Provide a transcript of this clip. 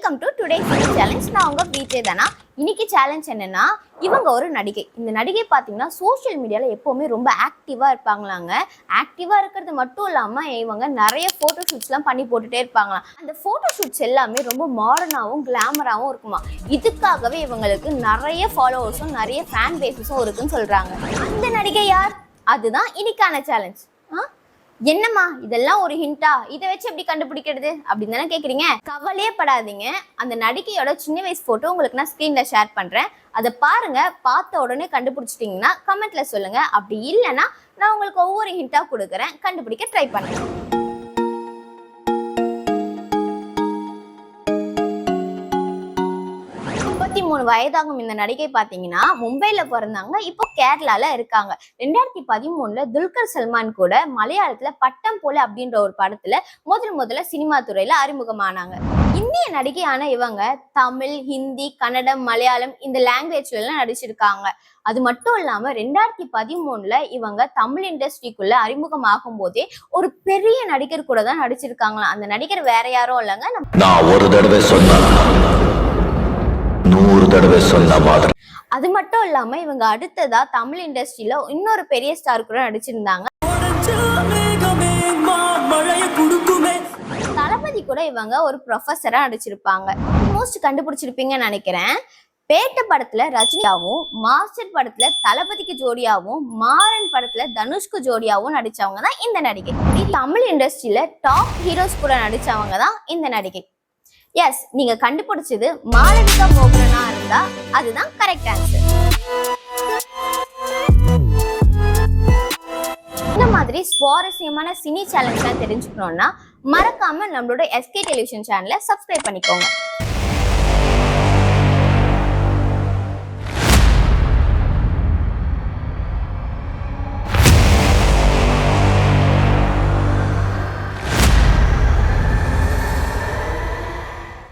Welcome to today challenge. நான் உங்க வீட்டே தானா. இன்னைக்கு சேலஞ்ச் என்னன்னா, இவங்க ஒரு நடிகை. இந்த நடிகை பார்த்தீங்கன்னா சோஷியல் மீடியாவில் எப்போவுமே ரொம்ப ஆக்டிவாக இருப்பாங்களாங்க. ஆக்டிவாக இருக்கிறது மட்டும் இல்லாமல் இவங்க நிறைய ஃபோட்டோ ஷூட்ஸ்லாம் பண்ணி போட்டுகிட்டே இருப்பாங்களாம். அந்த ஃபோட்டோ ஷூட்ஸ் எல்லாமே ரொம்ப மாடர்னாகவும் கிளாமராகவும் இருக்குமா. இதுக்காகவே இவங்களுக்கு நிறைய ஃபாலோவர்ஸும் நிறைய ஃபேன் பேஸஸும் இருக்குன்னு சொல்கிறாங்க. அந்த நடிகை யார்? அதுதான் இன்னைக்கான சேலஞ்ச். என்னம்மா இதெல்லாம் ஒரு ஹிண்டா, இதை வச்சு எப்படி கண்டுபிடிக்கிறது அப்படின்னு தானே கேட்குறீங்க. கவலையே படாதீங்க. அந்த நடிகையோட சின்ன வயசு ஃபோட்டோ உங்களுக்கு நான் ஸ்க்ரீனில் ஷேர் பண்ணுறேன். அதை பாருங்க. பார்த்த உடனே கண்டுபிடிச்சிட்டிங்கன்னா கமெண்ட்ல சொல்லுங்க. அப்படி இல்லைன்னா நான் உங்களுக்கு ஒவ்வொரு ஹிண்டா கொடுக்குறேன், கண்டுபிடிக்க ட்ரை பண்ணுங்க. 33 வயதாகும் இந்த நடிகை பார்த்தீங்கன்னா மும்பைல பிறந்தாங்க. இப்போ கேரளால இருக்காங்க. 2013 துல்கர் சல்மான் கூட மலையாளத்துல பட்டம் போல அப்படின்ற ஒரு படத்துல முதல்ல சினிமா துறையில அறிமுகமானாங்க. இந்திய நடிகையான இவங்க தமிழ், ஹிந்தி, கன்னடம், மலையாளம் இந்த லாங்குவேஜ்ல எல்லாம் நடிச்சிருக்காங்க. அது மட்டும் இல்லாம 2013 இவங்க தமிழ் இண்டஸ்ட்ரிக்குள்ள அறிமுகமாகும் போதே ஒரு பெரிய நடிகர் கூட தான் நடிச்சிருக்காங்களாம். அந்த நடிகர் வேற யாரும் இல்லைங்க, நான் ஒரு தடவை சொன்னேன், 100 தடவை சொன்ன மாதிரி. அது மட்டும் இல்லாம இவங்க அடுத்ததா தமிழ் இண்டஸ்ட்ரியில இன்னொரு பெரிய ஸ்டார் கூட நடிச்சிருந்தாங்க. தளபதி கூட இவங்க ஒரு ப்ரொஃபஸரா நடிச்சிருப்பாங்க. மோஸ்ட் கண்டுபிடிச்சிருப்பீங்கன்னு நினைக்கிறேன். பேட்ட படத்துல ரஜினியாவும், மாஸ்டர் படத்துல தளபதிக்கு ஜோடியாவும், மாறன் படத்துல தனுஷ்க்கு ஜோடியாவும் நடிச்சவங்க தான் இந்த நடிகை. தமிழ் இண்டஸ்ட்ரியில டாப் ஹீரோஸ் கூட நடிச்சவங்க தான் இந்த நடிகை. எஸ், நீங்க கண்டுபிடிச்சது மாளவிகா மோகனா இருந்தா அதுதான் கரெக்ட் ஆன்சர். இந்த மாதிரி சுவாரஸ்யமான சினி சேலஞ்ச்லாம் தெரிஞ்சுக்கணும்னா மறக்காம நம்மளோட SK டெலிவிஷன் சேனலை சப்ஸ்கிரைப் பண்ணிக்கோங்க.